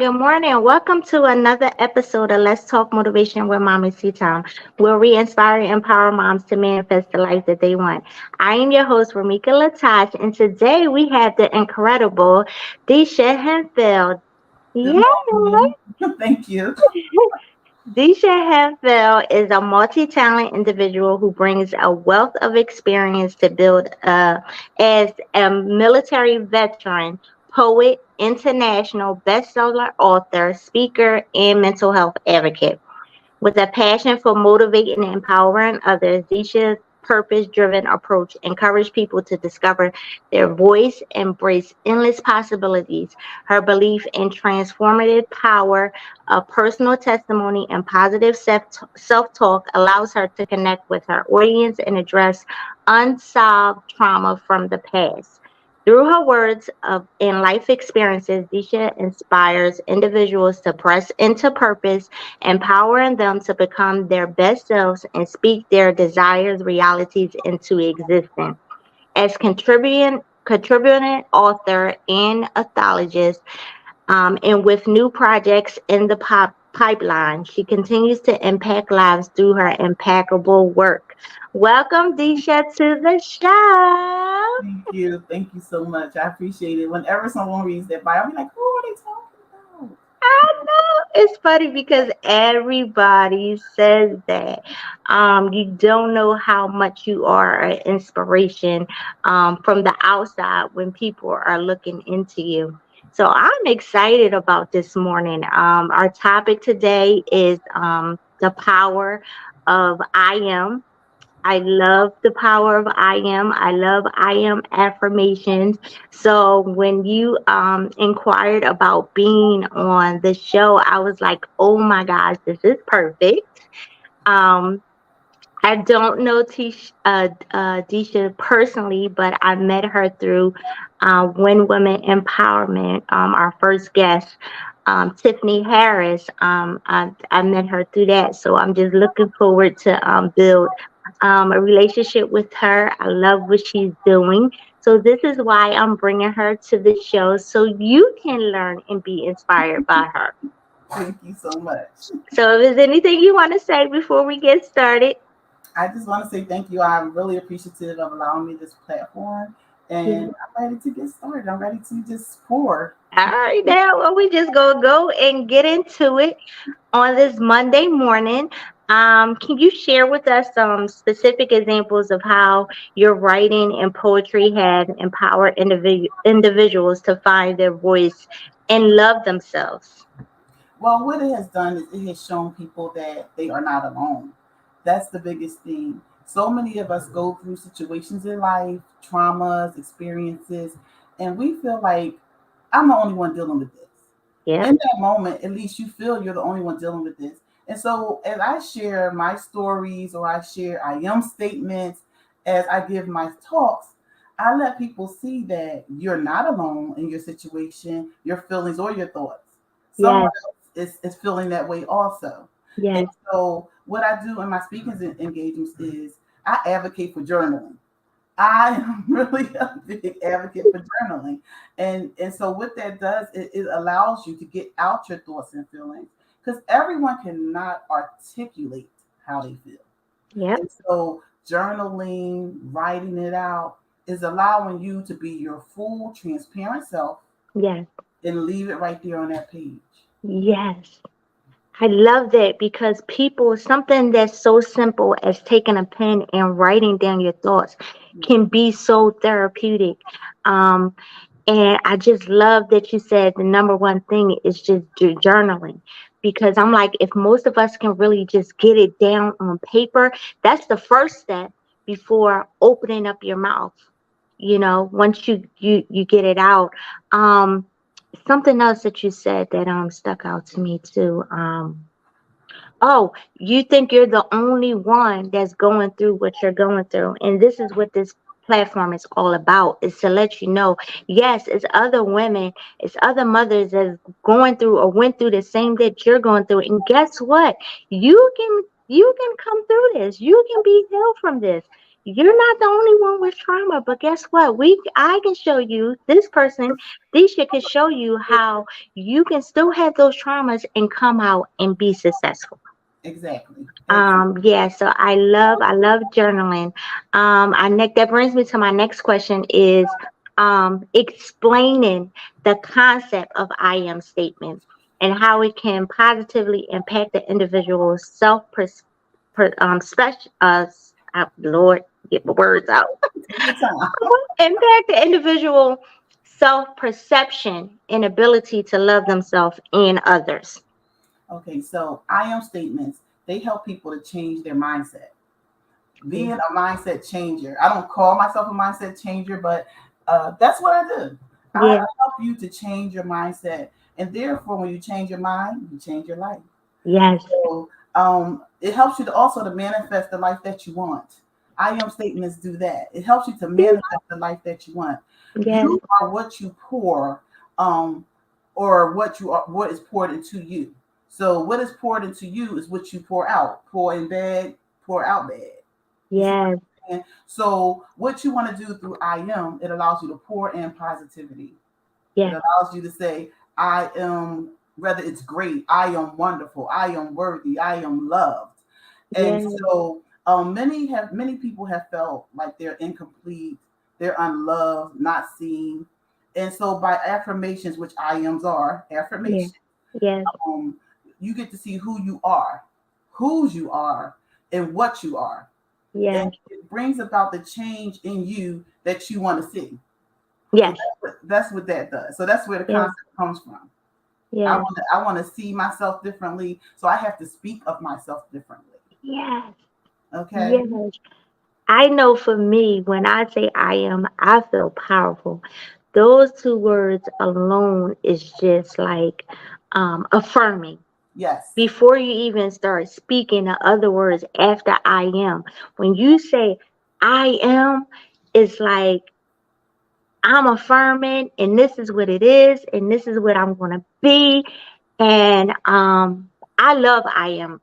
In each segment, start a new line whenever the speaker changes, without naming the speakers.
Good morning. Welcome to another episode of Let's Talk Motivation with Mommy C Time, where we inspire and empower moms to manifest the life that they want. I am your host, Ramika Latash, and today we have the incredible Desha Henfield.
Good
Yay!
morning. Thank you.
Desha Henfield is a multi-talent individual who brings a wealth of experience to build as a military veteran, poet, international bestseller author, speaker, and mental health advocate. With a passion for motivating and empowering others, Disha's purpose-driven approach encourages people to discover their voice, embrace endless possibilities. Her belief in transformative power of personal testimony and positive self-talk allows her to connect with her audience and address unsolved trauma from the past. Through her words of and life experiences, Disha inspires individuals to press into purpose, empowering them to become their best selves and speak their desires, realities into existence. As contributing author and anthologist, and with new projects in the pipeline, she continues to impact lives through her impeccable work. Welcome, Disha, to the show.
Thank you. Thank you so much. I appreciate it. Whenever someone reads that bio, I'll be like, who are they talking about?
I know it's funny because everybody says that. You don't know how much you are an inspiration from the outside when people are looking into you. So I'm excited about this morning. Our topic today is the power of I am. I love the power of I am. I love I am affirmations. So when you inquired about being on the show, I was like, oh my gosh, this is perfect. Um, I don't know Disha personally, but I met her through When Women Empowerment, our first guest. Tiffany Harris. I met her through that, so I'm just looking forward to build a relationship with her. I love what she's doing. So this is why I'm bringing her to the show so you can learn and be inspired by her.
Thank you so much.
So if there's anything you want to say before we get started.
I just want to say thank you. I'm really appreciative of allowing me this platform. And I'm ready to get started. I'm ready to just pour.
All right, now well, we just go and get into it on this Monday morning. Can you share with us some specific examples of how your writing and poetry have empowered individuals to find their voice and love themselves?
Well, what it has done is it has shown people that they are not alone. That's the biggest thing. So many of us go through situations in life, traumas, experiences, and we feel like I'm the only one dealing with this.
Yeah,
In that moment, at least you feel you're the only one dealing with this. And so, as I share my stories or I share I am statements, as I give my talks, I let people see that you're not alone in your situation, your feelings, or your thoughts. Someone
yes,
else is feeling that way also. And
yes,
so, what I do in my speaking engagements is I advocate for journaling. I am really a big advocate for journaling. And so what that does, it allows you to get out your thoughts and feelings because everyone cannot articulate how they feel.
yep,
And so journaling, writing it out is allowing you to be your full transparent self
yes,
and leave it right there on that page.
yes. I love that because people, something that's so simple as taking a pen and writing down your thoughts can be so therapeutic. Um, and I just love that you said the number one thing is just journaling because I'm like, if most of us can really just get it down on paper, that's the first step before opening up your mouth. Once you get it out. Um, Something else that you said that stuck out to me too. Oh, you think you're the only one that's going through what you're going through. And this is what this platform is all about, is to let you know, yes, it's other women, it's other mothers that's going through or went through the same that you're going through. And guess what? You can come through this. You can be healed from this. you're not the only one with trauma, but guess what? I can show you, this person, Disha can show you how you can still have those traumas and come out and be successful.
Exactly.
Yeah, so I love journaling. That brings me to my next question is explaining the concept of I am statements and how it can positively impact the individual's self special Lord, get my words out.
Take your time.
Impact the individual self perception and ability to love themselves and others.
Okay, so I am statements, they help people to change their mindset.
Yeah.
Being a mindset changer. I don't call myself a mindset changer, but that's what I do. I
Yeah.
help you to change your mindset. And therefore, when you change your mind, you change your life.
Yes.
So it helps you to also to manifest the life that you want. I am statements do that. It helps you to
Yeah.
manifest the life that you want.
Yes.
You are what you pour, um, or what you are, what is poured into you. So what is poured into you is what you pour out. Pour in bad, pour out bad. You see
Yes.
what I'm saying? So what you want to do through I am, it allows you to pour in positivity. It
Yes.
allows you to say, I am, whether it's great, I am wonderful, I am worthy, I am loved. And
Yes.
so many people have felt like they're incomplete, they're unloved, not seen. And so by affirmations, which I ams are
Yeah.
affirmations,
Yes.
um, you get to see who you are, whose you are, and what you are. And
Yes.
it brings about the change in you that you want to see. So
Yes.
that's what that does. So that's where the
Yes.
concept comes from.
Yes.
I want to see myself differently, so I have to speak of myself differently.
Yes.
Okay.
Yes. I know for me, when I say I am, I feel powerful. Those two words alone is just like affirming.
Yes.
Before you even start speaking the other words after I am, when you say I am, it's like I'm affirming, and this is what it is, and this is what I'm going to be. And I love I am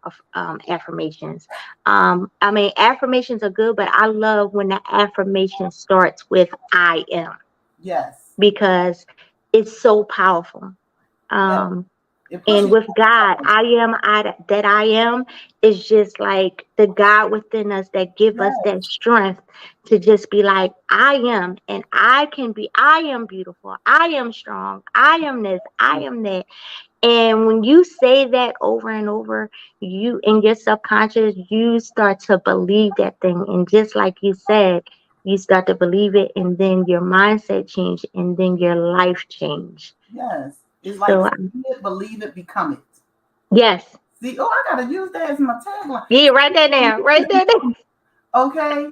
affirmations. I mean, affirmations are good, but I love when the affirmation starts with I am
Yes.
because it's so powerful.
Yes.
Um,
It
and
pushes
with
you
God,
forward.
I am that I am is just like the God within us that give us
Yes.
that strength to just be like, I am, and I can be, I am beautiful, I am strong, I am this, I am that. And when you say that over and over, you in your subconscious, you start to believe that thing. And just like you said, you start to believe it, and then your mindset change, and then your life change.
Yes. It's like
So,
see it, believe it, become it.
yes.
See, oh, I gotta use that as my tagline.
Yeah, write that down. Write that down.
Okay.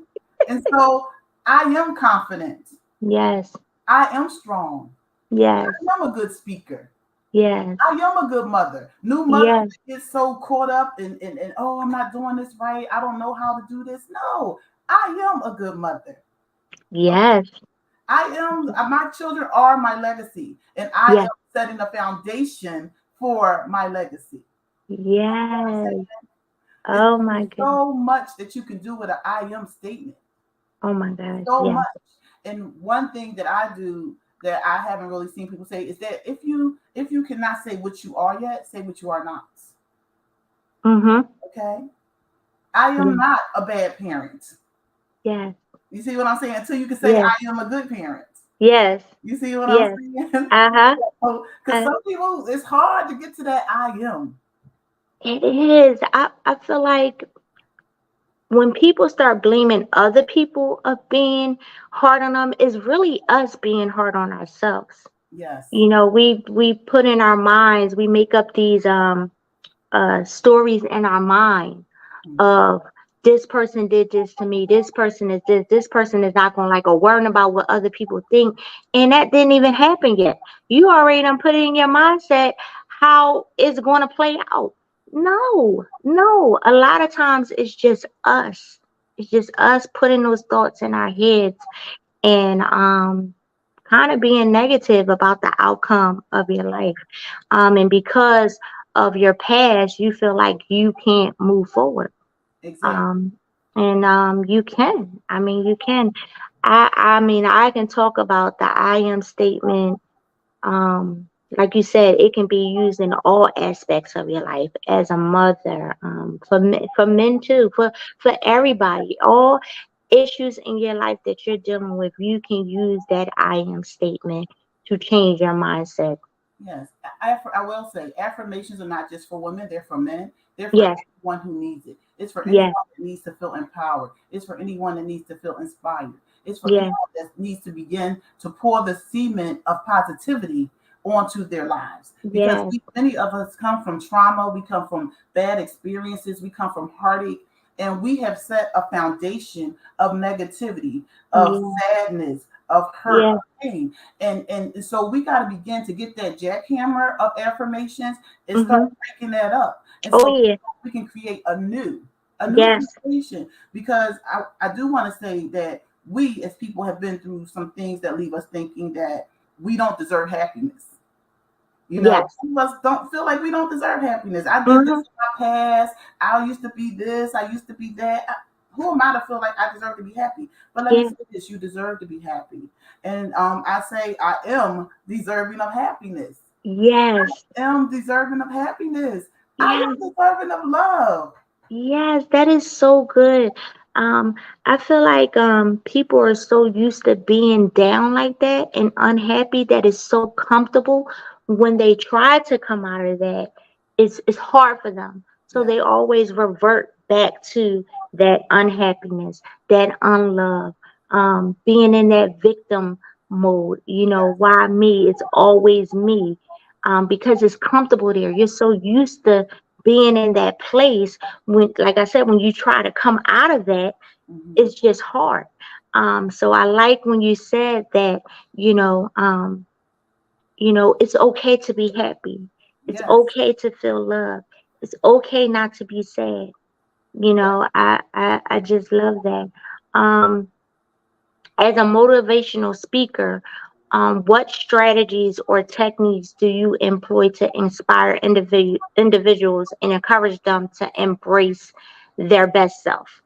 And so I am confident.
Yes.
I am strong.
Yes.
I am a good speaker.
Yes.
I am a good mother. New mothers
Yes.
get so caught up in oh, I'm not doing this right. I don't know how to do this. No, I am a good mother. Okay.
Yes.
I am, my children are my legacy, and I am
Yes.
setting a foundation for my legacy.
Yes.
It's
Oh my goodness.
so much that you can do with an I am statement.
Oh my gosh.
So
Yes.
much. And one thing that I do that I haven't really seen people say is that if you cannot say what you are yet, say what you are not.
Mm-hmm.
Okay. I am
Yes.
not a bad parent.
Yes.
You see what I'm saying? Until you can say
Yes.
I am a good parent.
Yes.
You see what I'm
Yes.
saying?
Uh-huh.
Because some people, it's hard to get to that I am.
It is. I feel like when people start blaming other people of being hard on them, it's really us being hard on ourselves.
Yes.
You know, we put in our minds, we make up these stories in our mind of this person did this to me, this person is this person is not gonna like or worrying about what other people think. And that didn't even happen yet. You already done put it in your mindset how it's gonna play out. No, no. A lot of times it's just us. It's just us putting those thoughts in our heads and kind of being negative about the outcome of your life. And because of your past, you feel like you can't move forward.
Exactly.
Um, And you can. I mean, you can. I mean, I can talk about the I am statement. Like you said, it can be used in all aspects of your life as a mother, for men too, for everybody. All issues in your life that you're dealing with, you can use that I am statement to change your mindset.
Yes, I will say affirmations are not just for women, they're for men. They're for
Yes,
anyone who needs it. It's for anyone
yes,
that needs to feel empowered. It's for anyone that needs to feel inspired. It's for anyone
yes,
that needs to begin to pour the cement of positivity onto their lives. Because
yes,
many of us come from trauma, we come from bad experiences, we come from heartache, and we have set a foundation of negativity, of
yes,
sadness, of hurt,
yes.
of pain. And so we got to begin to get that jackhammer of affirmations and start
Mhm.
breaking that up. And
Oh
so
yeah.
we can create a new
Yes.
foundation. Because I do want to say that we as people have been through some things that leave us thinking that we don't deserve happiness.
Yes.
Some of us don't feel like we don't deserve happiness. I did this
Mhm.
in my past. I used to be this. I used to be that. Who am I to feel like I deserve to be happy? But let me
Yeah.
say this: you deserve to be happy, and I say I am deserving of happiness.
Yes.
Am deserving of happiness. I
Yes.
am deserving of love.
Yes, that is so good. I feel like people are so used to being down like that and unhappy that it's so comfortable when they try to come out of that, it's hard for them. So
Yes.
they always revert back to that unhappiness, that unlove, being in that victim mode. Why me? It's always me. Because it's comfortable there. You're so used to being in that place when, like I said, when you try to come out of that,
Hmm.
it's just hard. So I like when you said that, you know, um, it's okay to be happy. It's
Yes.
okay to feel love. It's okay not to be sad.
Yes.
I just love that. Um, as a motivational speaker, what strategies or techniques do you employ to inspire individuals and encourage them to embrace their best self?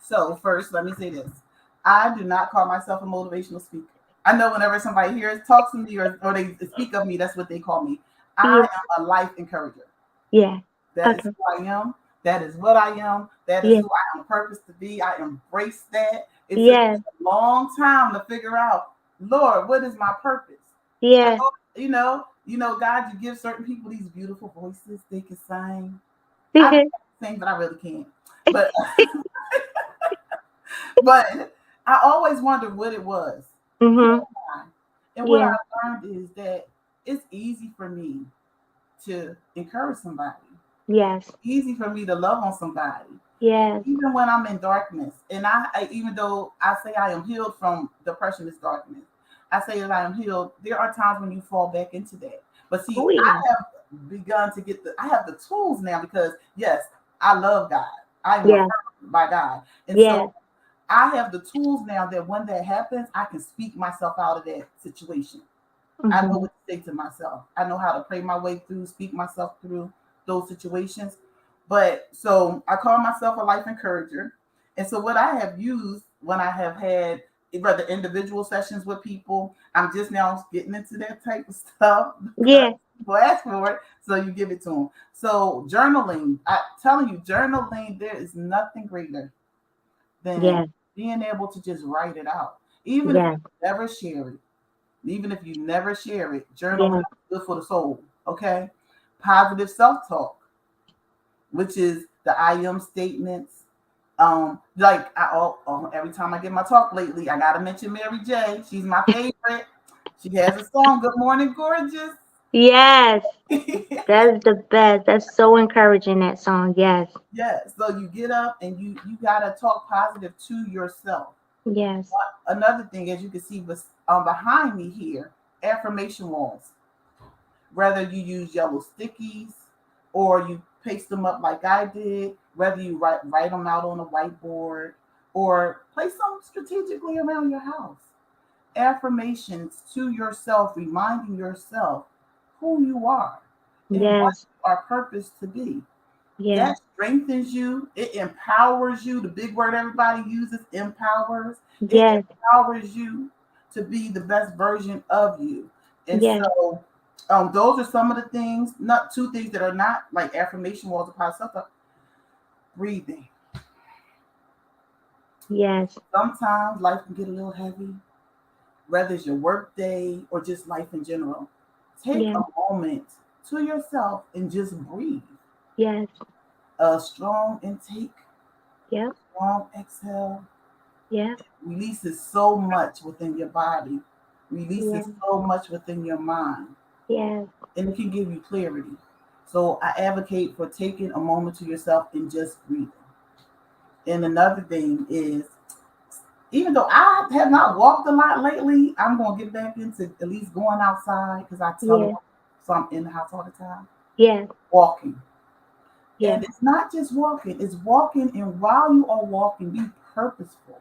So first, let me say this: I do not call myself a motivational speaker. I know whenever somebody hears talks to me or they speak of me, that's what they call me. I
Yeah,
am a life encourager.
yeah,
That is
okay,
who I am. That is what I am. That is
yeah,
who I am purposed to be. I embrace that. It took
yeah,
me a long time to figure out, Lord, what is my purpose? I
yeah,
know, God, you give certain people these beautiful voices. They can sing. I can sing, but I really can't. But but I always wondered what it was. Who
mhm,
am I? And what
yeah,
I learned is that it's easy for me to encourage somebody.
yes,
Easy for me to love on somebody.
yes,
Even when I'm in darkness, and even though I say I am healed from depression is darkness, I say that I am healed. There are times when you fall back into that. But see,
oh yeah,
I have begun to I have the tools now because yes, I love God. I am
yeah,
affirmed by God, and so
yeah,
I have the tools now that when that happens, I can speak myself out of that situation. I know
mhm,
what to say to myself. I know how to pray my way through, speak myself through those situations. But so I call myself a life encourager. And so what I have used when I have had rather individual sessions with people, I'm just now getting into that type of stuff because
yeah,
people ask for it. So you give it to them. So journaling, I'm telling you, journaling, there is nothing greater than
yeah,
being able to just write it out. Even if you
yeah,
never share it, even if you never share it, journaling
yeah,
is good for the soul. Okay. Positive self talk, which is the I am statements. Like every time I get my talk lately, I gotta mention Mary J. She's my favorite. She has a song, Good Morning Gorgeous.
yes. That's the best. That's so encouraging, that song. Yes,
Yes. So you get up and you gotta talk positive to yourself.
yes,
Another thing, as you can see, was behind me here, affirmation walls. Whether you use yellow stickies or you paste them up like I did, whether you write them out on a whiteboard or place them strategically around your house. Affirmations to yourself, reminding yourself who you are and what
yes,
you are purposed to be.
Yeah.
That strengthens you. It empowers you. The big word everybody uses, empowers. It
Yes.
empowers you to be the best version of you. And
Yes.
so, those are some of the things. Not two things that are not like affirmation walls of positive stuff. Breathing.
Yes.
Sometimes life can get a little heavy, whether it's your work day or just life in general. Take
Yes.
a moment to yourself and just breathe.
Yes.
A strong intake,
Yep.
strong exhale
Yep.
releases so much within your body, releases
Yes.
so much within your mind,
Yes.
and it can give you clarity. So I advocate for taking a moment to yourself and just breathing. And another thing is, even though I have not walked a lot lately, I'm going to get back into at least going outside because I
Yes.
tell so I'm in the house all the time.
Yes.
Walking.
Yes.
And it's not just walking, it's walking. And while you are walking, be purposeful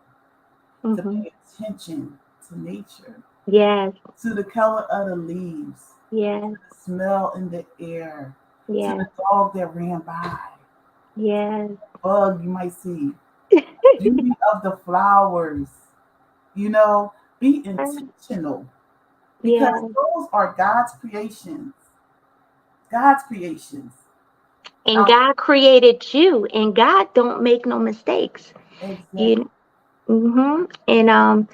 to
Mm-hmm.
pay attention to nature,
Yes.
to the color of the leaves,
Yes.
the smell in the air, to
Yes.
the dog that ran by,
Yes.
bug you might see, beauty of the flowers. You know, be intentional because
Yes.
those are God's creations. God's creations.
And
Um,
God created you, and God don't make no mistakes.
exactly.
You And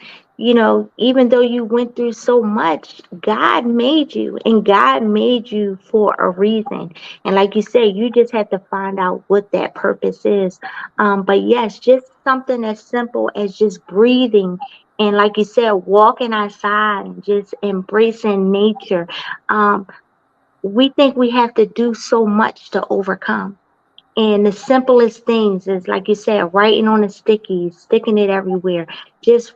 even though you went through so much, God made you, and God made you for a reason. And like you say, you just have to find out what that purpose is. But yes, just something as simple as just breathing. And like you said, walking outside and just embracing nature. Um, we think we have to do so much to overcome. And the simplest things is, like you said, writing on a sticky, sticking it everywhere, just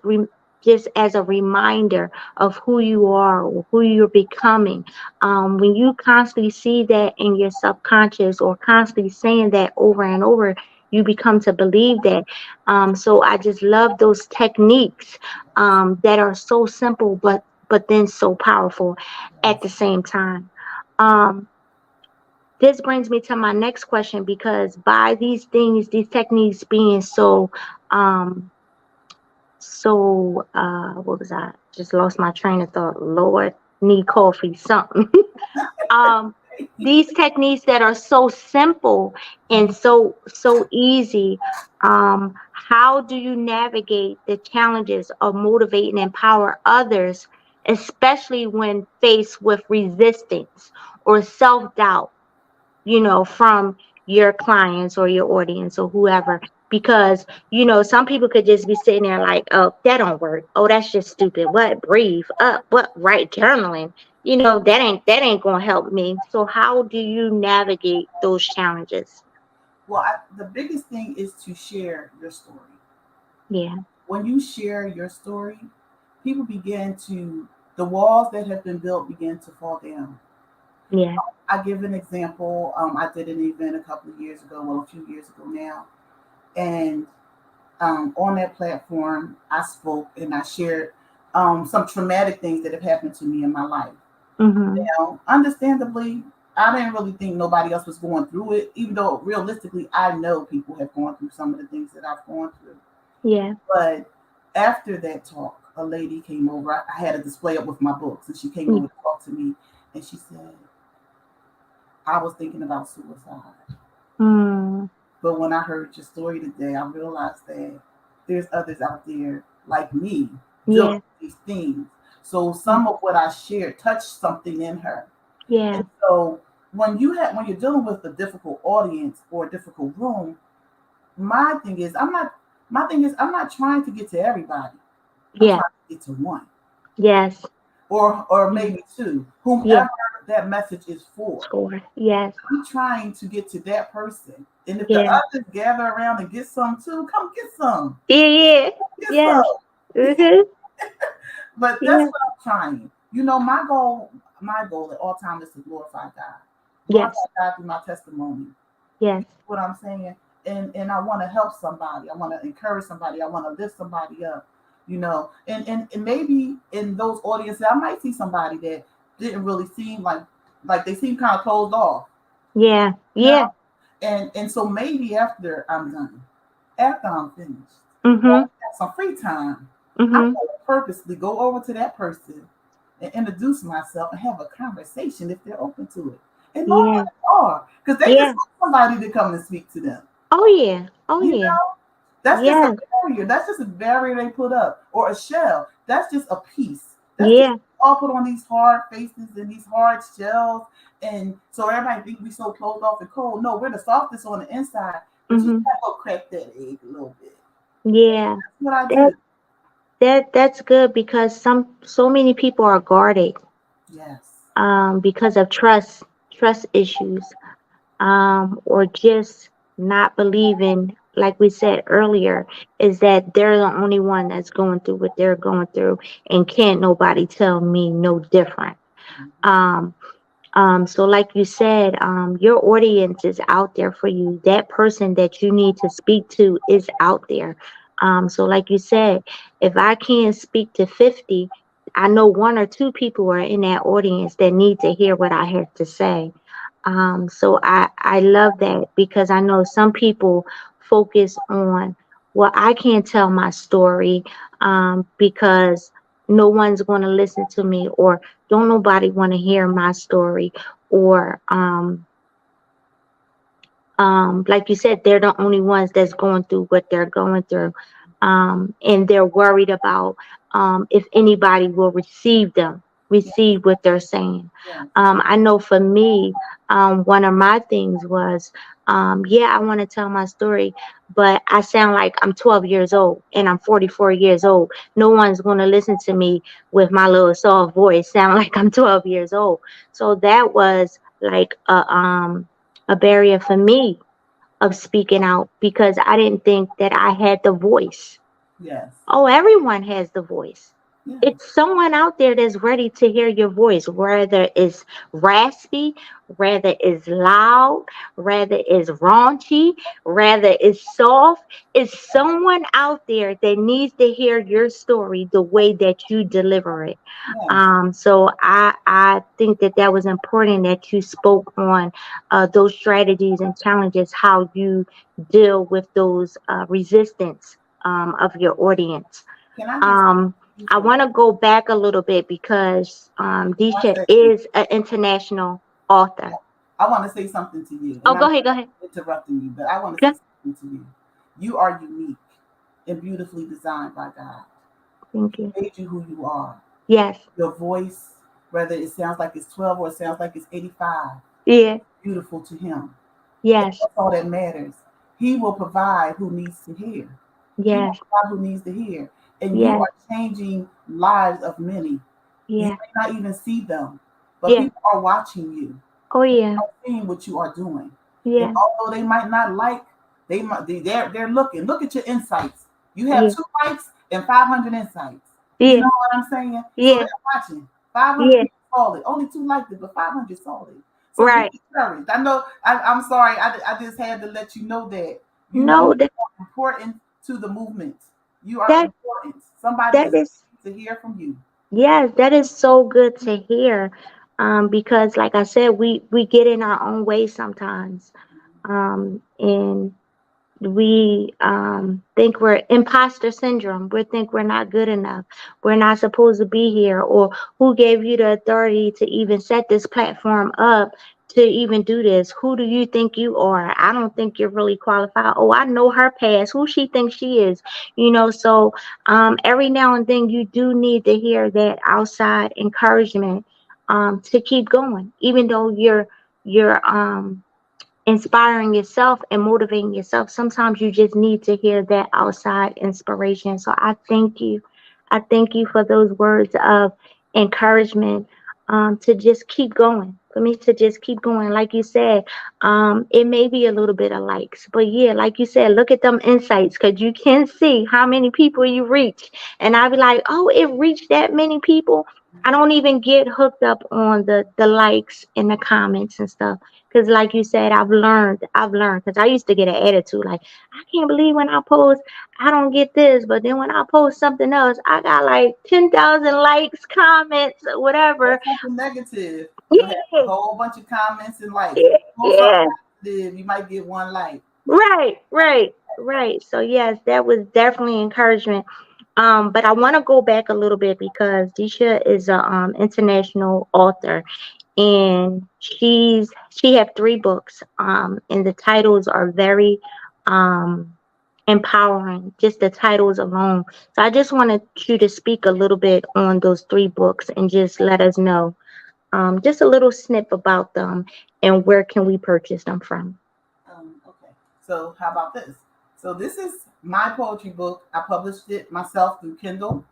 just as a reminder of who you are or who you're becoming. When you constantly see that in your subconscious or constantly saying that over and over, you become to believe that. So I just love those techniques that are so simple, but then so powerful at
Yes.
the same time. Um, this brings me to my next question, because by these things, these techniques being um what was I? Just lost my train of thought. Lord, need coffee, something. um these techniques that are so simple and so easy, how do you navigate the challenges of motivate and empower others, especially when faced with resistance or self-doubt, from your clients or your audience or whoever? Because, some people could just be sitting there like, oh, that don't work. Oh, that's just stupid. What? Breathe up. What? Right. Journaling. That ain't going to help me. So how do you navigate those challenges?
Well, the biggest thing is to share your story.
Yeah.
When you share your story, people begin to, the walls that have been built begin to fall down.
Yeah.
I give an example. I did an event a couple of years ago, well, a few years ago now, and on that platform, I spoke and I shared some traumatic things that have happened to me in my life.
Mm-hmm.
Understandably, I didn't really think nobody else was going through it, even though realistically, I know people have gone through some of the things that I've gone through.
Yeah.
But after that talk, a lady came over. I had a display up with my books, and she came over to talk to me, and she said, I was thinking about suicide.
Mm.
But when I heard your story today, I realized that there's others out there like me dealing
Yeah.
with these things. So some of what I shared touched something in her.
Yeah.
And so when you're dealing with a difficult audience or a difficult room, my thing is I'm not trying to get to everybody. I'm
Yeah.
trying to get to one
Yes.
or
Yeah.
maybe two,
Yeah.
whomever that message is for.
Score. Yes.
I'm trying to get to that person. And if the
Yeah.
others gather around and get some too, come get some.
Yeah. Yeah.
Get
Yes.
some.
Mm-hmm.
But that's
Yeah.
what I'm trying. My goal at all times is to glorify God. Glorify
Yes.
God through my testimony.
Yes.
You know what I'm saying? And I want to help somebody. I want to encourage somebody. I want to lift somebody up. And maybe in those audiences, I might see somebody that didn't really seem like they seem kind of closed off.
Yeah.
You know,
Yeah.
And so maybe after I'm done, after I'm finished, or
Mhm.
have some free time, I
Mhm.
will purposely go over to that person and introduce myself and have a conversation if they're open to it. And
Yeah.
normally they are, because they just
Yeah.
want somebody to come and speak to them.
Oh yeah. Oh
You
yeah.
know, that's just a
Yes.
barrier. That's just a barrier they put up, or a shell. That's just a piece. That's just
Yeah.
all put on these hard faces and these hard shells, and so everybody think we so closed off and cold. No, we're the softest on the inside, but you
Mhm.
gotta go crack that egg a little bit.
Yeah.
That's what I
That
do.
that's good because so many people are guarded
Yes.
because of trust issues, or just not believing, like we said earlier, is that they're the only one that's going through what they're going through, and can't nobody tell me no different.
Mhm.
Um, so like you said, your audience is out there for you. That person that you need to speak to is out there. So like you said, if I can't speak to 50, I know one or two people are in that audience that need to hear what I have to say. So I love that because I know some people focus on, well, I can't tell my story because no one's going to listen to me, or don't nobody want to hear my story, or like you said, they're the only ones that's going through what they're going through. And they're worried about if anybody will receive what they're saying.
Yes.
I know for me, one of my things was, yeah, I want to tell my story, but I sound like I'm 12 years old and I'm 44 years old. No one's going to listen to me with my little soft voice, sound like I'm 12 years old. So that was like a barrier for me of speaking out because I didn't think that I had the voice.
Yes.
Oh, everyone has the voice.
Yes.
It's someone out there that's ready to hear your voice, whether it's raspy, whether it's loud, whether it's raunchy, whether it's soft. It's someone out there that needs to hear your story the way that you deliver it.
Yes.
So I think that that was important that you spoke on those strategies and challenges, how you deal with those resistance of your audience.
Can I just
um,
you
I
for
want to go back a little bit because
one
Desha
second?
is an international author.
I want to say something to you,
Oh,
and
go
I'm
ahead, go ahead.
interrupting you, but I want to
Okay.
say something to you. You are unique and beautifully designed by God.
Thank
He
you.
made you who you are.
Yes,
Your voice, whether it sounds like it's 12 or it sounds like it's 85,
yeah,
beautiful to Him. And
yes,
that's all that matters. He will provide who needs to hear. He will
yes,
provide who needs to hear. And you
yes,
are changing lives of many. You
yeah,
may not even see them, but
yeah.
people are watching you,
Oh, yeah,
seeing what you are doing. And
yeah,
although they might not like, they're looking. Look at your insights. You have
yeah,
2 likes and 500 insights. You
yeah,
know what I'm saying? So
yeah,
they're watching. 500
yeah.
people saw it. Only two liked it, but 500 saw it. So be
Right.
encouraged. I know. I'm sorry. I just had to let you know that
No,
you are important to the movement. You are
that
important. Somebody
that
is
is,
to hear from you.
yes, that is so good to hear. Because like I said, we get in our own way sometimes. And we think we're imposter syndrome. We think we're not good enough. We're not supposed to be here. Or who gave you the authority to even set this platform up to even do this? Who do you think you are? I don't think you're really qualified. Oh, I know her past. Who she thinks she is? So every now and then you do need to hear that outside encouragement to keep going, even though you're inspiring yourself and motivating yourself. Sometimes you just need to hear that outside inspiration. So I thank you. I thank you for those words of encouragement, to just keep going. For me to just keep going. Like you said, it may be a little bit of likes, but yeah, like you said, look at them insights because you can see how many people you reach. And I'll be like, oh, it reached that many people. I don't even get hooked up on the likes and the comments and stuff. Cause like you said, I've learned. Cause I used to get an attitude like, I can't believe when I post, I don't get this. But then when I post something else, I got like 10,000 likes, comments, whatever.
Or something negative, you'll have a
Yeah,
whole bunch of comments and likes.
yeah,
Post something
yeah,
live. You might get one life.
Right. So yes, that was definitely encouragement. But I want to go back a little bit because Disha is a international author, and she have 3 books. And the titles are very um empowering. Just the titles alone. So I just wanted you to speak a little bit on those 3 books and just let us know just a little snip about them and where can we purchase them from.
Okay. So how about this? So this is my poetry book. I published it myself through Kindle,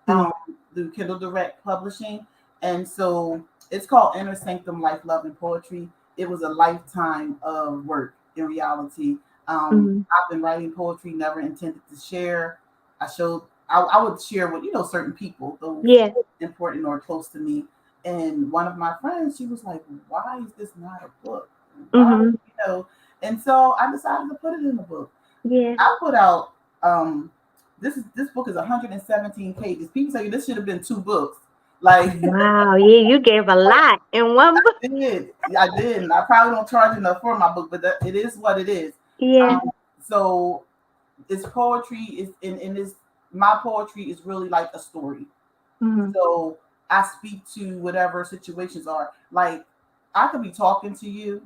Yeah.
um, through Kindle Direct Publishing, and so it's called Inner Sanctum: Life, Love, and Poetry. It was a lifetime of work. In reality,
Hmm.
I've been writing poetry, never intended to share. I would share with certain people, those
Yeah.
important or close to me. And one of my friends, she was like, "Why is this not a book? Why,
Hmm.
you know?" And so I decided to put it in the book.
Yeah.
I put out um this book is 117 pages. People say this should have been 2 books. Like
Wow. Yeah, you gave a lot in one book.
I did. And I probably don't charge enough for my book, but it is what it is.
Yeah.
So it's poetry is in this my poetry is really like a story.
Hmm.
So I speak to whatever situations are. Like I could be talking to you,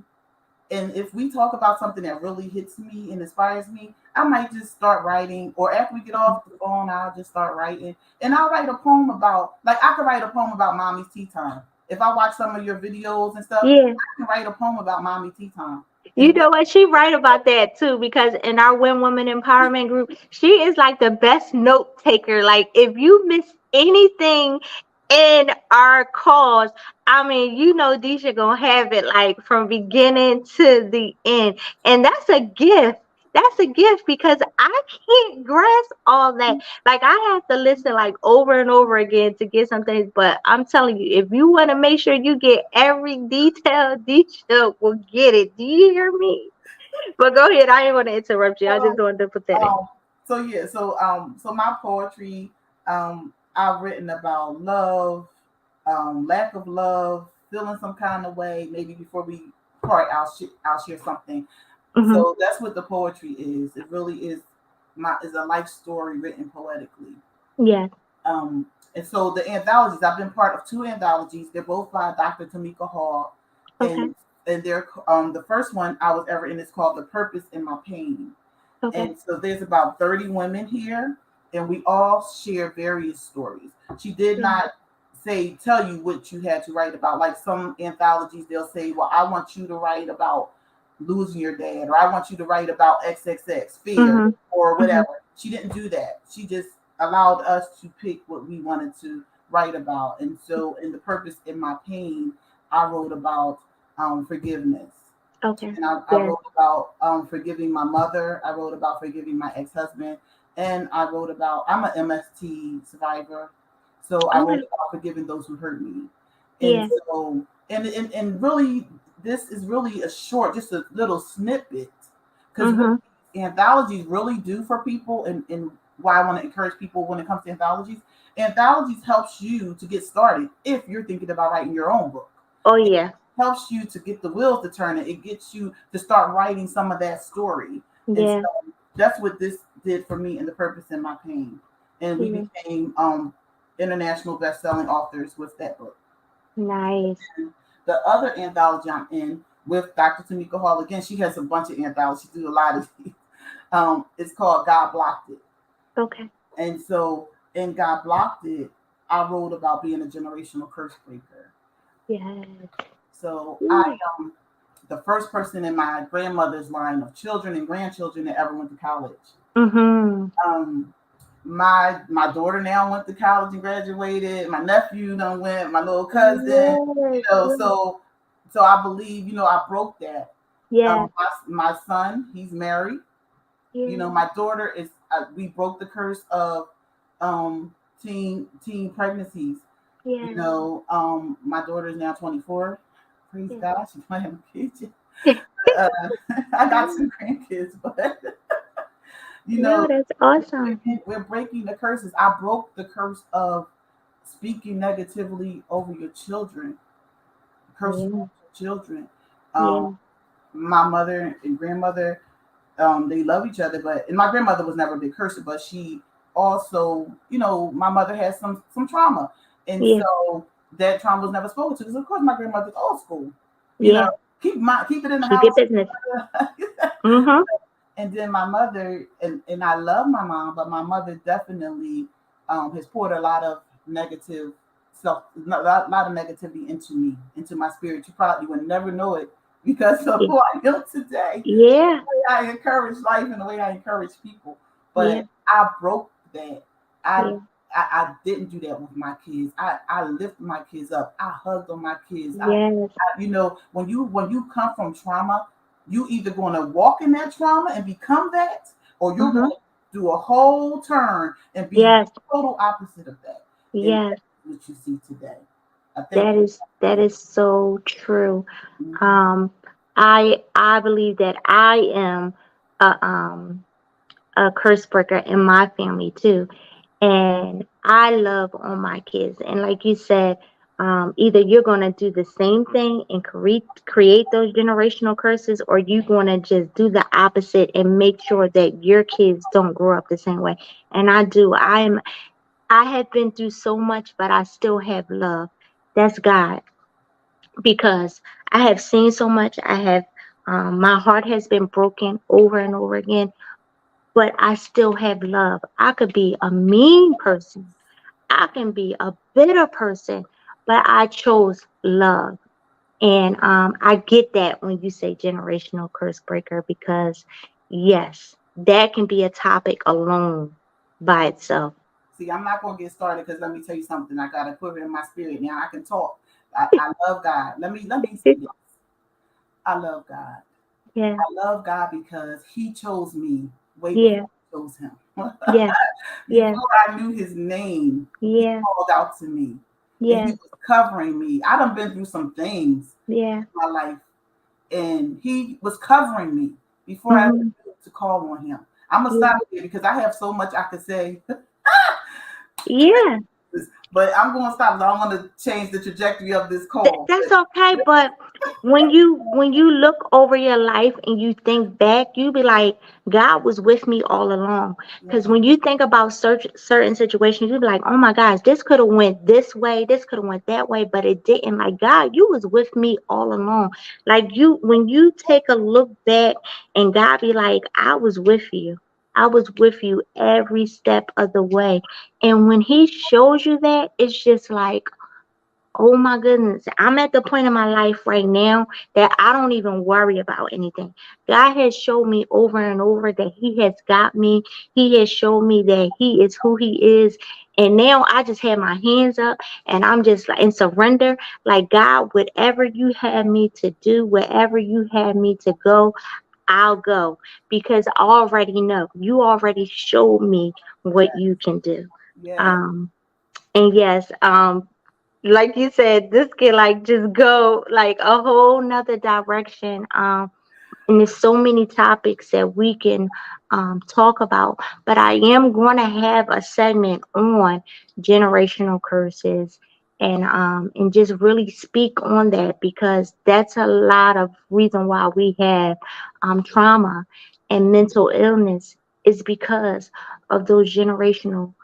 and if we talk about something that really hits me and inspires me, I might just start writing. Or after we get off the phone, I'll just start writing. And I'll write a poem about, like, I could write a poem about mommy's tea time. If I watch some of your videos and stuff,
Yeah.
I can write a poem about mommy tea time.
You
And
know what? She right about that too, because in our Win Woman Empowerment group, she is like the best note taker. Like if you miss anything in our calls, I mean, you know, Disha gonna have it like from beginning to the end, and that's a gift. That's a gift because I can't grasp all that. Like I have to listen like over and over again to get some things. But I'm telling you, if you want to make sure you get every detail, Disha will get it. Do you hear me? But go ahead. I didn't want to interrupt you. I just
so,
wanted to put that in.
so my poetry, I've written about love, lack of love, feeling some kind of way. Maybe before we part, I'll share something.
Hmm.
So that's what the poetry is. It really is a life story written poetically.
Yeah.
Um, and so the anthologies, I've been part of 2 anthologies. They're both by Dr. Tamika Hall,
Okay.
and they're the first one I was ever in is called "The Purpose in My Pain."
Okay.
And so there's about 30 women here, and we all share various stories. She did
Yeah.
not tell you what you had to write about. Like some anthologies, they'll say, "Well, I want you to write about losing your dad," or "I want you to write about XXX fear,"
Mhm.
or
Mhm.
whatever. She didn't do that. She just allowed us to pick what we wanted to write about. And so, in the purpose in my pain, I wrote about forgiveness.
Okay.
And I
Yeah.
wrote about forgiving my mother. I wrote about forgiving my ex-husband, and I wrote about I'm an MST survivor, so I wrote
Okay.
about forgiving those who hurt me. And
Yeah.
so, and really, this is really a short, just a little snippet, because what
Mhm.
anthologies really do for people, and why I want to encourage people when it comes to anthologies. Anthologies helps you to get started if you're thinking about writing your own book.
Oh yeah.
Helps you to get the wheels to turn. It gets you to start writing some of that story. And so
Yeah.
that's what this did for me in the purpose in my pain. And we
Yeah.
became international best-selling authors with that book.
Nice.
And the other anthology I'm in with Dr. Tamika Hall, again, she has a bunch of anthologies. She do a lot of these. It's called God Blocked It.
Okay.
And so in God Blocked It, I wrote about being a generational curse breaker.
Yes.
So I
Ooh.
am the first person in my grandmother's line of children and grandchildren that ever went to college.
Mhm.
Um, my daughter now went to college and graduated. My nephew done went. My little cousin,
Yes. Yes.
so I believe I broke that.
Yes.
My son, he's married.
Yeah.
My daughter is. We broke the curse of teen pregnancies.
Yes.
My daughter is now 24. Praise
Yes.
God, she's playing with kids. uh, I got 2 grandkids, but you
No,
know,
that's awesome.
we're breaking the curses. I broke the curse of speaking negatively over your children, cursing
Yeah.
out your children. Um,
Yeah.
my mother and grandmother, they love each other, but and my grandmother was never a big cursor, but she also, my mother had some trauma, and
Yeah.
so that trauma was never spoken to. Because of course, my grandmother's old school, you know,
Yeah.
keep it in the
Keep your
house.
business. Mm-hmm.
And then my mother, and I love my mom, but my mother definitely has poured a lot of negative lot of negativity into me, into my spirit. You probably would never know it because of
Yeah.
who I am today,
Yeah.
way I encourage life and the way I encourage people.
Yeah.
But I broke that. I
Yeah.
I didn't do that with my kids. I lift my kids up. I hugged on my kids.
Yes.
When you come from trauma, you either going to walk in that trauma and become that, or you're
Mm-hmm.
going to do a whole turn and be
Yes.
the total opposite of that. And
Yes.
that's what you see today. I think.
That is so true.
Mhm.
Um, I believe that I am a curse breaker in my family too, and I love on my kids. And like you said, either you're gonna do the same thing and create those generational curses, or you're gonna just do the opposite and make sure that your kids don't grow up the same way. And I do. I have been through so much, but I still have love. That's God, because I have seen so much. My heart has been broken over and over again, but I still have love. I could be a mean person, I can be a bitter person, but I chose love. And I get that when you say generational curse breaker, because yes, that can be a topic alone by itself.
See, I'm not gonna get started because let me tell you something. I gotta put it in my spirit now. I can talk. I love God. Let me say this. I love God.
Yeah,
I love God because He chose me way before
yeah,
I chose Him.
yeah, yeah,
Before I knew His name, He
yeah,
called out to me, and He
yeah,
was covering me. I done been through some things
yeah.
in my life, and He was covering me before I ever
Hmm.
knew to call on Him. I'm gonna
Yeah,
stop here because I have so much I could say.
yeah.
But I'm going to stop. I don't want to change the trajectory of this call.
That's okay, but when you look over your life and you think back, you be like, God was with me all along. Because
Yeah,
when you think about certain situations, you be like, oh my gosh, this could have went this way, this could have went that way, but it didn't. Like, God, you was with me all along. Like, when you take a look back and God be like, I was with you. I was with you every step of the way. And when He shows you that, it's just like, oh my goodness, I'm at the point in my life right now that I don't even worry about anything. God has showed me over and over that He has got me. He has showed me that He is who He is. And now I just have my hands up and I'm just like in surrender. Like, God, whatever you have me to do, wherever you have me to go, I'll go, because I already know. You already showed me
yeah,
what you can do.
yeah,
Um, and yes, like you said, this can like just go like a whole nother direction. And there's so many topics that we can talk about. But I am going to have a segment on generational curses, and just really speak on that, because that's a lot of reason why we have trauma and mental illness, is because of those generational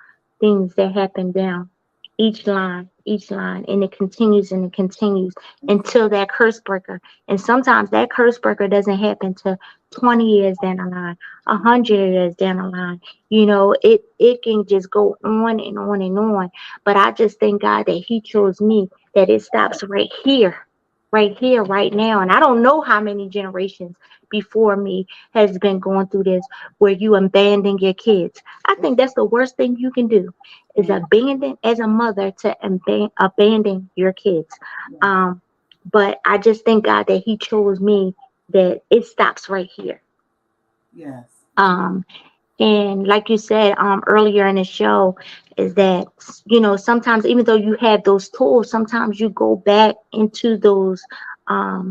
things that happen down each line, and it continues until that curse breaker. And sometimes that curse breaker doesn't happen to 20 years down the line, 100 years down the line. It can just go on and on and on. But I just thank God that He chose me, that it stops right here, right now. And I don't know how many generations before me has been going through this, where you abandon your kids. I think that's the worst thing you can do, is
yeah,
abandon, as a mother, to abandon your kids.
yes,
Um, but I just thank God that He chose me, that it stops right here.
yes,
Um, and like you said earlier in the show, is that sometimes, even though you have those tools, sometimes you go back into those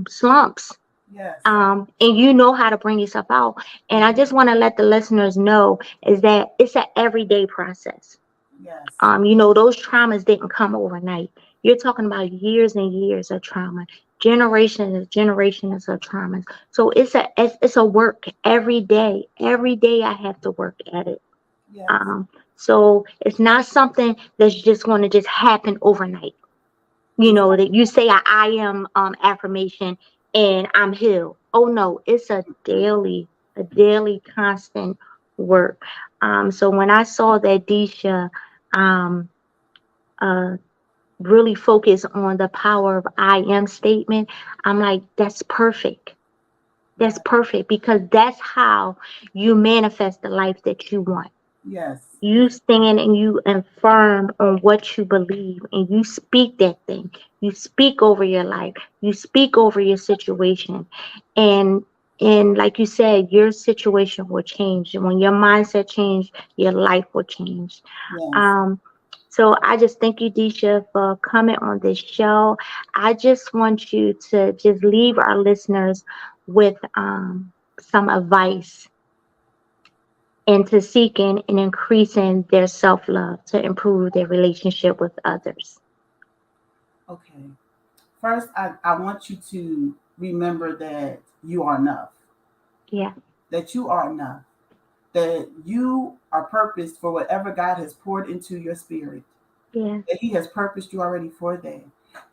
slumps,
yes,
and you know how to bring yourself out. And I
mhm,
just want to let the listeners know is that it's an everyday process.
yes,
Those traumas didn't come overnight. You're talking about years and years of trauma generations of traumas. So it's a work every day. Every day I have to work at it.
Yes.
Um, so it's not something that's just going to just happen overnight.
Exactly.
That you say I am affirmation and I'm healed. Oh no, it's a daily constant work. So when I saw that Desha um, uh, really focus on the power of I am statement, I'm like, that's perfect. That's
Yeah.
perfect because that's how you manifest the life that you want.
Yes.
You stand and you affirm on what you believe and you speak that thing. You speak over your life. You speak over your situation. And and like you said, your situation will change. And when your mindset change, your life will change.
Yes.
Um, so I just thank you, Desha, for coming on this show. I just want you to just leave our listeners with some advice into seeking and increasing their self love to improve their relationship with others.
Okay. First, I want you to remember that you are enough,
Yeah,
that you are enough, that you are purposed for whatever God has poured into your spirit,
yeah,
that He has purposed you already for that.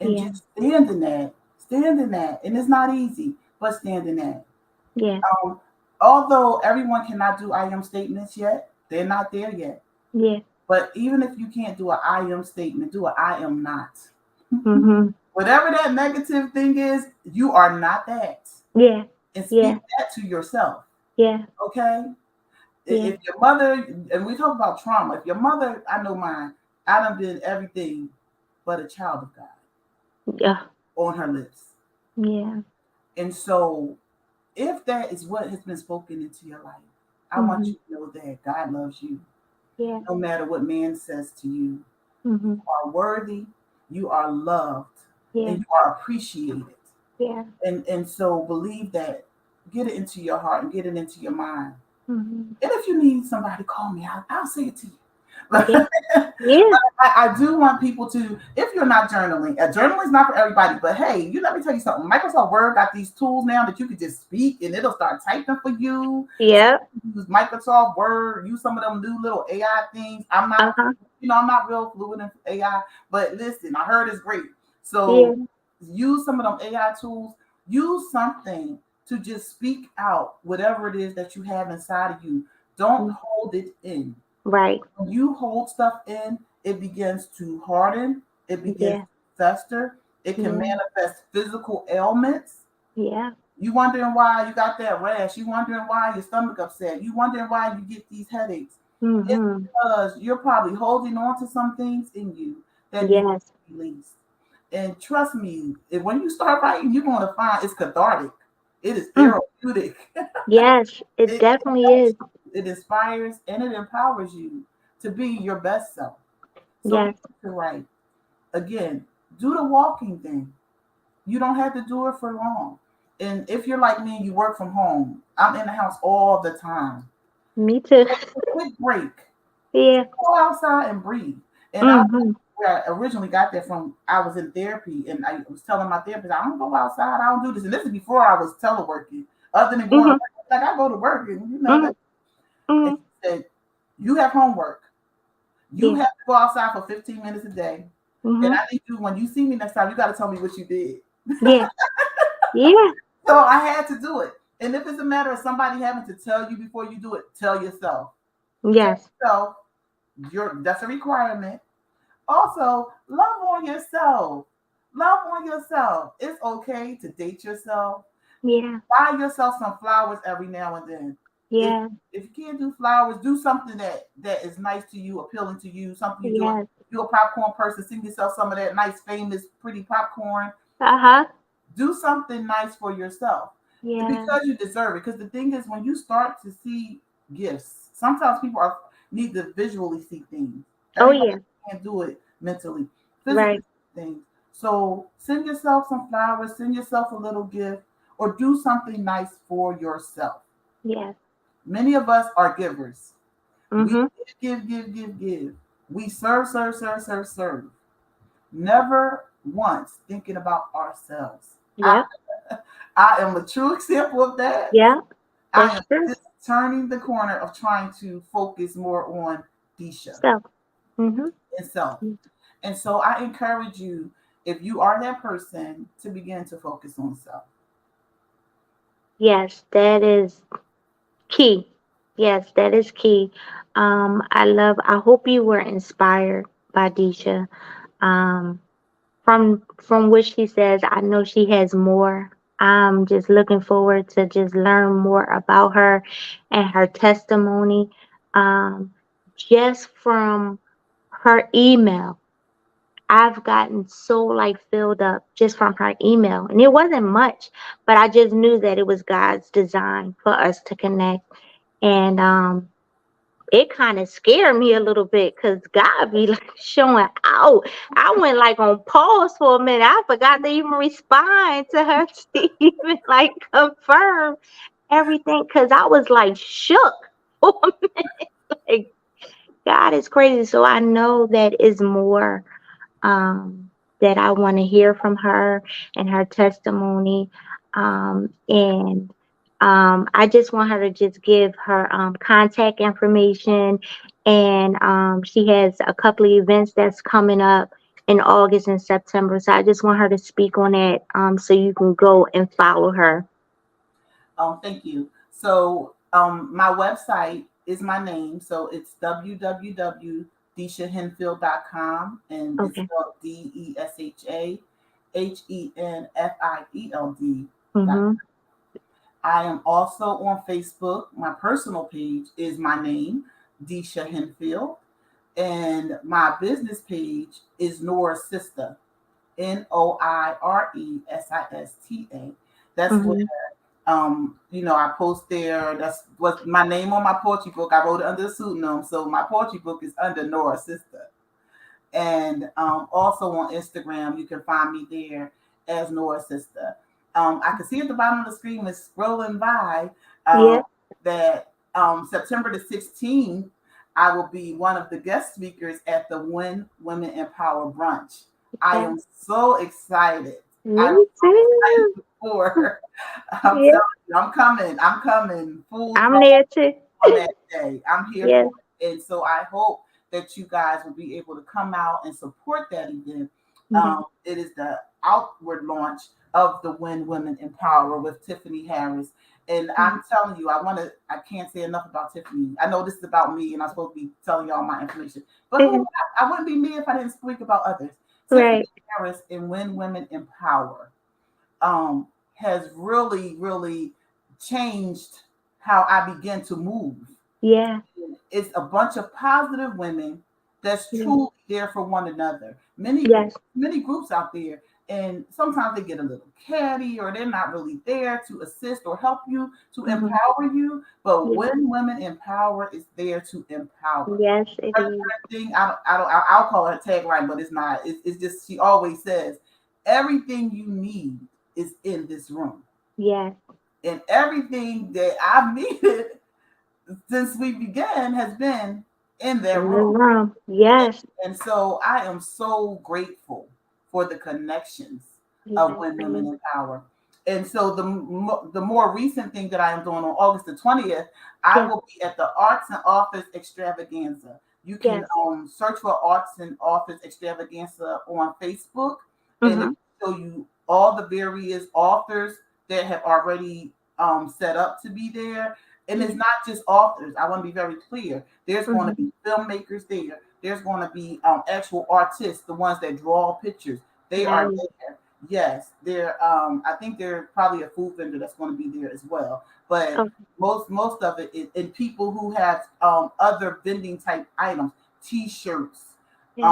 And
yeah,
just stand in that, stand in that. And it's not easy, but stand in that.
yeah,
Um, Although everyone cannot do I am statements yet, they're not there yet.
yeah.
But even if you can't do an I am statement, do an I am not.
Mhm.
Whatever that negative thing is, you are not that.
Yeah,
And
yeah,
speak that to yourself.
yeah,
Okay?
yeah,
If your mother, and we talk about trauma, if your mother, I know mine, I done did everything but a child of God
yeah,
on her lips.
yeah.
And so, if that is what has been spoken into your life, I want
Mhm.
you to know that God loves you.
Yeah.
No matter what man says to you, you
Mhm.
are worthy, you are loved,
Yeah,
and you are appreciated.
yeah.
And so believe that, get it into your heart and get it into your mind.
Mhm.
And if you need somebody to call me, I'll say it to you.
Yeah,
But
yeah,
I do want people to, if you're not journaling, journaling is not for everybody, but hey, you let me tell you something. Microsoft Word got these tools now that you can just speak and it'll start typing for you. So
yeah.
use Microsoft Word, use some of them new little AI things.
Uh huh.
I'm not real fluent in AI, but listen, I heard it's great. So
Yeah.
use some of them AI tools. Use something to just speak out whatever it is that you have inside of you. Don't
Mm.
hold it in.
Right.
When you hold stuff in, it begins to harden, it begins to
Yeah.
fester, it can
Yeah.
manifest physical ailments.
Yeah.
You wondering why you got that rash, you wondering why your stomach upset, you wondering why you get these headaches. It's
Mhm.
because you're probably holding on to some things in you that need to
Yes.
be released. And trust me, when you start writing, you're going to find it's cathartic. It is
Mm.
therapeutic.
Yes, it
It
definitely
helps
is.
you, it inspires, and it empowers you to be your best self. So
Yes.
begin to write. Again, do the walking thing. You don't have to do it for long. And if you're like me and you work from home, I'm in the house all the time.
Me too.
Take a quick break.
Yeah.
Go outside and breathe. And I
Mhm.
where I originally got that from, I was in therapy and I was telling my therapist, I don't go outside, I don't do this. And this is before I was teleworking. Other than going to
Mhm.
work, like I go to work and
Mhm.
that. And
Mhm.
she said, you have homework. You
Yeah.
have to go outside for 15 minutes a day. And
Mhm.
I need you, when you see me next time, you got to tell me what you did.
Yeah. Yeah.
So I had to do it. And if it's a matter of somebody having to tell you before you do it, tell yourself. Tell
Yes.
yourself, that's a requirement. Also, love on yourself. Love on yourself. It's okay to date yourself.
Yeah.
Buy yourself some flowers every now and then. If
Yeah.
if you can't do flowers, do something that is nice to you, appealing to you, something you do.
Yes.
You're a popcorn person, send yourself some of that nice, famous, pretty popcorn.
Uh huh.
Do something nice for yourself
Yeah.
because you deserve it. Because the thing is, when you start to see gifts, sometimes people need to visually see things.
Oh
Everybody
yeah.
can't do it mentally, physically
Right.
see things. So send yourself some flowers, send yourself a little gift, or do something nice for yourself.
Yes.
Many of us are givers. We
Mhm.
give. We serve. Never once thinking about ourselves. I,
Yep.
I am a true example of that.
Yep.
I
That's
am
true.
just turning the corner of trying to focus more on Desha
So. Mhm.
and self. And so I encourage you, if you are that person, to begin to focus on self.
Yes, that is key. Yes, that is key. I hope you were inspired by Disha. Um, from what she says, I know she has more. I'm just looking forward to just learn more about her and her testimony. Um, just from her email, I've gotten so like filled up just from her email, and it wasn't much, but I just knew that it was God's design for us to connect. And it kind of scared me a little bit because God be like showing out. I went like on pause for a minute. I forgot to even respond to her to even like confirm everything because I was like shook. Like God is crazy. So I know that is more that I want to hear from her and her testimony. And I just want her to just give her contact information. And she has a couple of events that's coming up in August and September. So I just want her to speak on that so you can go and follow her.
Thank you. So my website is my name. So it's www.deshahenfield.com, and it's
Okay.
spelled DeshaHenfield.
Mm-hmm.
I am also on Facebook. My personal page is my name, Desha Henfield, and my business page is Nora's Sister, Noiresista. That's where
Mm-hmm.
I post there. That's what my name on my poetry book. I wrote it under a pseudonym, so my poetry book is under Nora's Sister. And also on Instagram, you can find me there as Nora's Sister. I can see at the bottom of the screen, it's scrolling by,
Yeah.
that September the 16th, I will be one of the guest speakers at the When Women Empower Brunch. I
Okay.
am so excited.
Me
I was so
too.
excited before. I'm
Yeah.
telling you, I'm coming. I'm coming full
I'm
throttle
there too.
on that day. I'm here
Yes.
for it. And so I hope that you guys will be able to come out and support that event.
Yes.
It is the outward launch of the When Women Empower with Tiffany Harris. And I'm telling you, I can't say enough about Tiffany. I know this is about me and I'm supposed to be telling y'all my information, but I wouldn't be me if I didn't speak about others. Tiffany
Right.
Harris and When Women Empower um, has really, really changed how I begin to move.
Yeah.
It's a bunch of positive women that's
Yeah.
truly there for one another.
Yes.
Many groups out there, and sometimes they get a little catty or they're not really there to assist or help you to
Mm-hmm.
empower you. But
Yeah.
when women empower, is there to empower.
Yes, it
Her
is.
thing, I'll call her tagline, but it's not. It's just she always says, everything you need is in this room,
Yes.
and everything that I've needed since we began has been in that
In the
room.
room. Yes.
And so I am so grateful for the connections of
Yes,
When
it
Women
is.
Empower. And so the more recent thing that I am doing on August the 20th, I
Yes.
will be at the Arts and Office Extravaganza. You can
Yes.
search for Arts and Office Extravaganza on Facebook, and it
Mm-hmm.
will show you all the various authors that have already set up to be there. And it's
Yeah.
not just authors. I want to be very clear. There's going to
Mm-hmm.
be filmmakers there. There's going to be actual artists, the ones that draw pictures. They are
Nice.
there. Yes, they're. I think they're probably a food vendor that's going to be there as well. But
Okay.
most of it is, and people who have other vending type items, T-shirts,
Yes.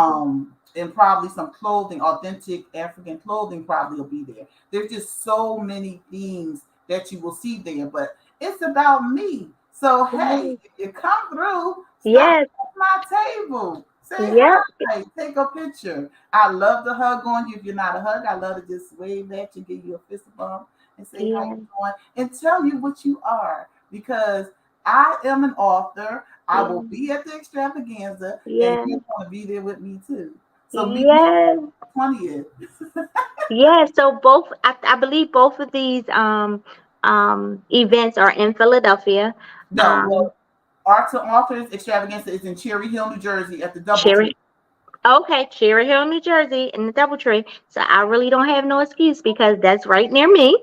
and probably some clothing, authentic African clothing probably will be there. There's just so many things that you will see there, but it's about me. So hey,
Yes.
if you come through, stop
Yes.
at my table. Say
Yep.
hi, take a picture. I love to hug on you. If you're not a hug, I love to just wave at you, give you a fist bump, and say how you
Yes.
doing, and tell you what you are. Because I am an author. I will
Yes.
be at the extravaganza, and
Yes.
you're going to be there with me too. So meet me
Yes.
on the 20th.
Yeah, so I believe both of these events are in Philadelphia.
No,
Um,
well, Arts and Authors Extravaganza is in Cherry Hill, New Jersey at the Doubletree.
Cherry, okay, Cherry Hill, New Jersey, in the DoubleTree. So I really don't have no excuse because that's right near me.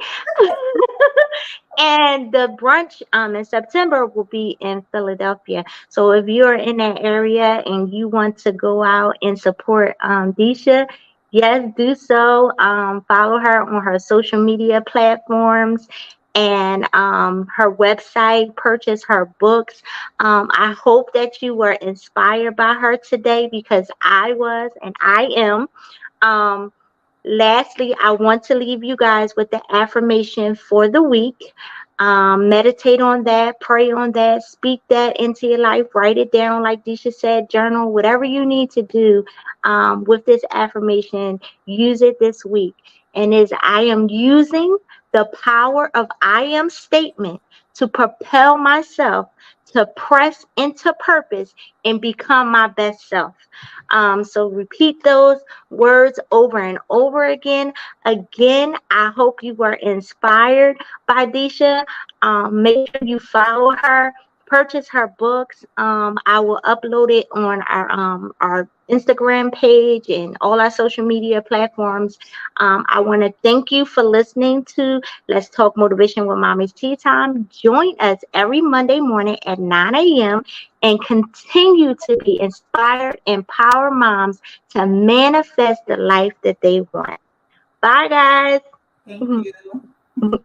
And the brunch in September will be in Philadelphia. So if you're in that area and you want to go out and support Desha, yes, do so. Follow her on her social media platforms and her website. Purchase her books. I hope that you were inspired by her today because I was and I am. Um, Lastly, I want to leave you guys with the affirmation for the week. Meditate on that, pray on that, speak that into your life, write it down, like Disha said, journal, whatever you need to do with this affirmation, use it this week. And is I am using the power of I am statement to propel myself to press into purpose and become my best self. So repeat those words over and over again. Again, I hope you were inspired by Desha. Make sure you follow her, purchase her books. I will upload it on our Instagram page and all our social media platforms. I want to thank you for listening to Let's Talk Motivation with Mommy's Tea Time. Join us every Monday morning at 9 a.m. and continue to be inspired, empower moms to manifest the life that they want. Bye, guys.
Thank you.